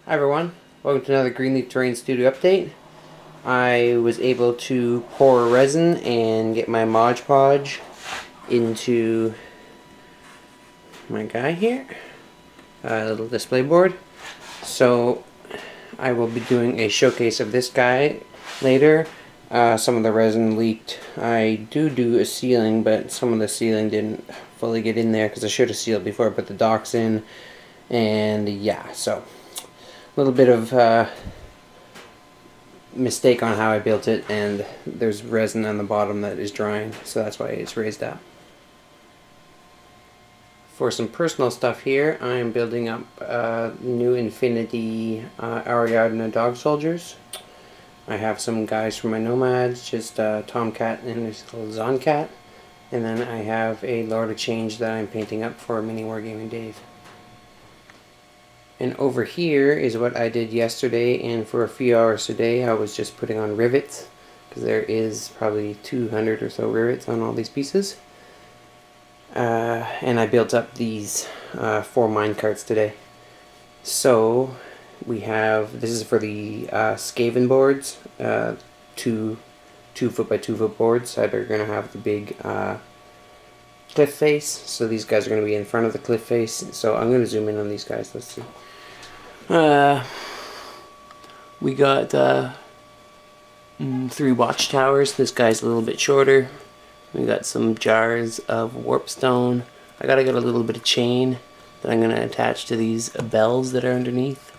Hi everyone, welcome to another Greenleaf Terrain Studio update. I was able to pour resin and get my Mod Podge into my guy here, a little display board. So I will be doing a showcase of this guy later. Some of the resin leaked. I do a sealing, but some of the sealing didn't fully get in there because I should have sealed before I put the docks in. And yeah, so a little bit of mistake on how I built it, and there's resin on the bottom that is drying, so that's why it's raised up. For some personal stuff here, I am building up new Infinity Ariadna dog soldiers. I have some guys from my nomads, just Tomcat and this little Zoncat, and then I have a Lord of Change that I'm painting up for Mini Wargaming Dave. And over here is what I did yesterday, and for a few hours today I was just putting on rivets, because there is probably 200 or so rivets on all these pieces. And I built up these 4 minecarts today. So we have, this is for the Skaven boards, 2 foot by 2 foot boards that are going to have the big cliff face. So these guys are going to be in front of the cliff face. So I'm going to zoom in on these guys. Let's see. We got 3 watchtowers. This guy's a little bit shorter. We got some jars of warpstone. I gotta get a little bit of chain that I'm gonna attach to these bells that are underneath.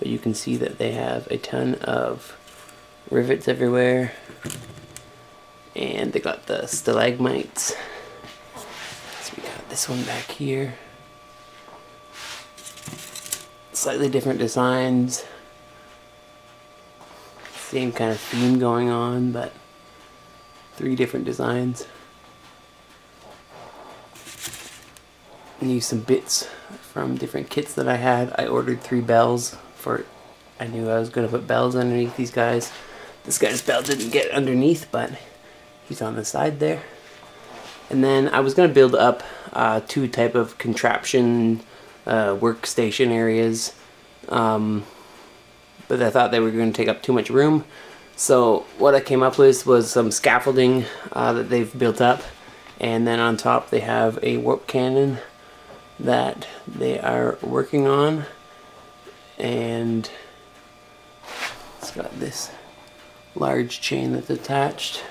But you can see that they have a ton of rivets everywhere. And they got the stalagmites. So we got this one back here. Slightly different designs. Same kind of theme going on, but 3 different designs. And use some bits from different kits that I had. I ordered 3 bells for, I knew I was going to put bells underneath these guys. This guy's bell didn't get underneath, but he's on the side there. And then I was going to build up 2 type of contraption workstation areas, but I thought they were going to take up too much room. So what I came up with was some scaffolding that they've built up, and then on top they have a warp cannon that they are working on, and it's got this large chain that's attached.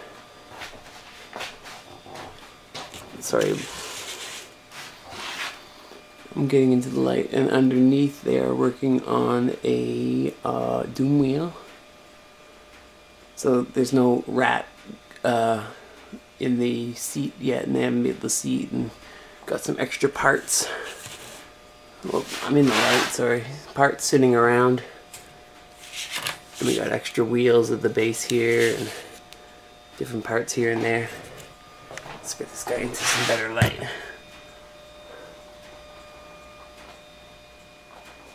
Sorry, I'm getting into the light, and underneath they are working on a doom wheel. So there's no rat in the seat yet, and they haven't made the seat, and got some extra parts. Well, I'm in the light, sorry. Parts sitting around. And we got extra wheels at the base here, and different parts here and there. Let's get this guy into some better light.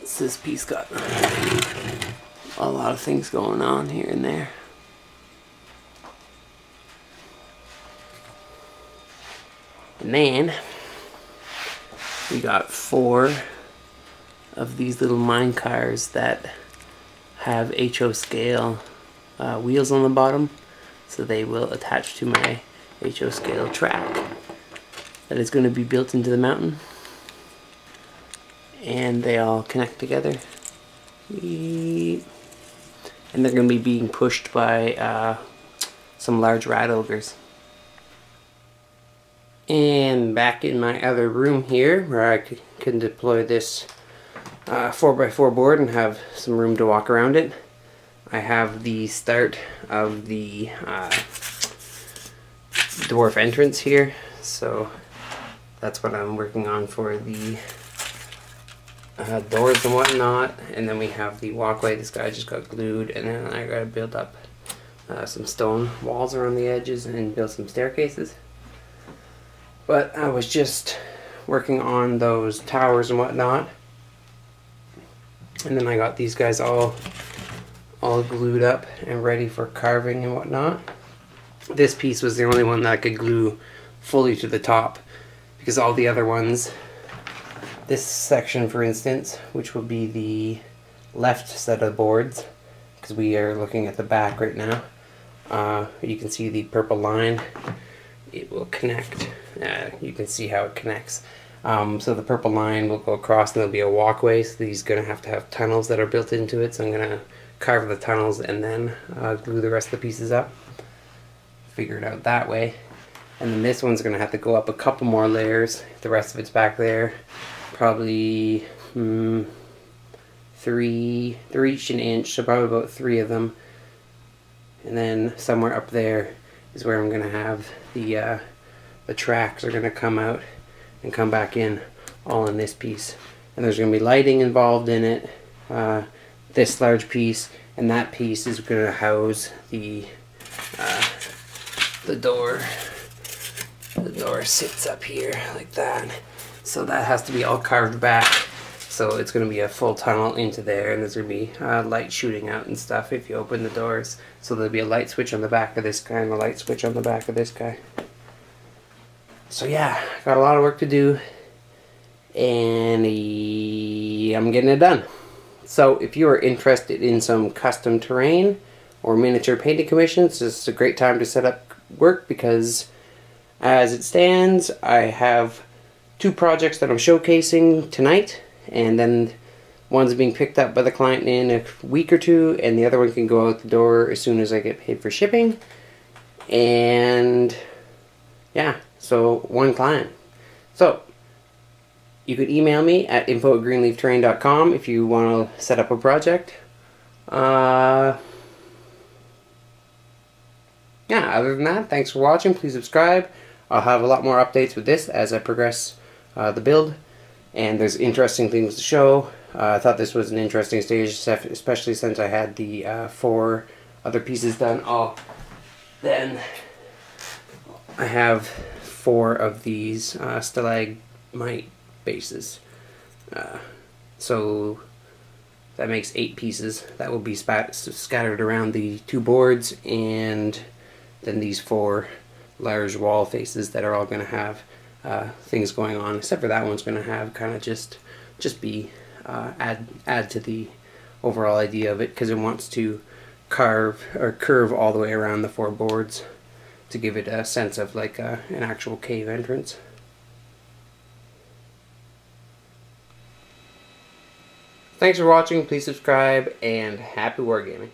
So this piece got a lot of things going on here and there. And then we got 4 of these little mine cars that have HO scale wheels on the bottom, so they will attach to my HO scale track that is going to be built into the mountain, and they all connect together, and they're going to be being pushed by some large rat ogres. And back in my other room here, where I can deploy this 4x4 board and have some room to walk around it, I have the start of the dwarf entrance here. So that's what I'm working on for the doors and whatnot. And then we have the walkway. This guy just got glued, and then I gotta build up some stone walls around the edges and build some staircases. But I was just working on those towers and whatnot, and then I got these guys all glued up and ready for carving and whatnot. This piece was the only one that I could glue fully to the top, because all the other ones, this section for instance, which will be the left set of boards, because we are looking at the back right now. You can see the purple line. It will connect. You can see how it connects. So the purple line will go across and there'll be a walkway, so these are going to have tunnels that are built into it, so I'm going to carve the tunnels and then glue the rest of the pieces up. Figure it out that way. And then this one's going to have to go up a couple more layers. The rest of it's back there. Probably three, they're each an inch, so probably about 3 of them. And then somewhere up there is where I'm going to have the tracks are going to come out and come back in, all in this piece. And there's going to be lighting involved in it. This large piece, and that piece is going to house the door. The door sits up here like that, so that has to be all carved back. So it's going to be a full tunnel into there, and there's going to be light shooting out and stuff if you open the doors. So there'll be a light switch on the back of this guy and a light switch on the back of this guy. So yeah, got a lot of work to do, and I'm getting it done. So if you are interested in some custom terrain or miniature painting commissions, this is a great time to set up work, because as it stands, I have 2 projects that I'm showcasing tonight, and then one's being picked up by the client in a week or 2, and the other one can go out the door as soon as I get paid for shipping. And yeah, so 1 client. So you could email me at info@greenleafterrain.com if you want to set up a project. Yeah, other than that, thanks for watching. Please subscribe. I'll have a lot more updates with this as I progress the build, and there's interesting things to show. I thought this was an interesting stage, especially since I had the 4 other pieces done. Then I have 4 of these stalagmite bases. So that makes 8 pieces that will be scattered around the 2 boards, and then these 4 large wall faces that are all going to have things going on, except for that one's going to have kind of just be add to the overall idea of it, because it wants to carve or curve all the way around the 4 boards to give it a sense of like an actual cave entrance. Thanks for watching, please subscribe, and happy wargaming.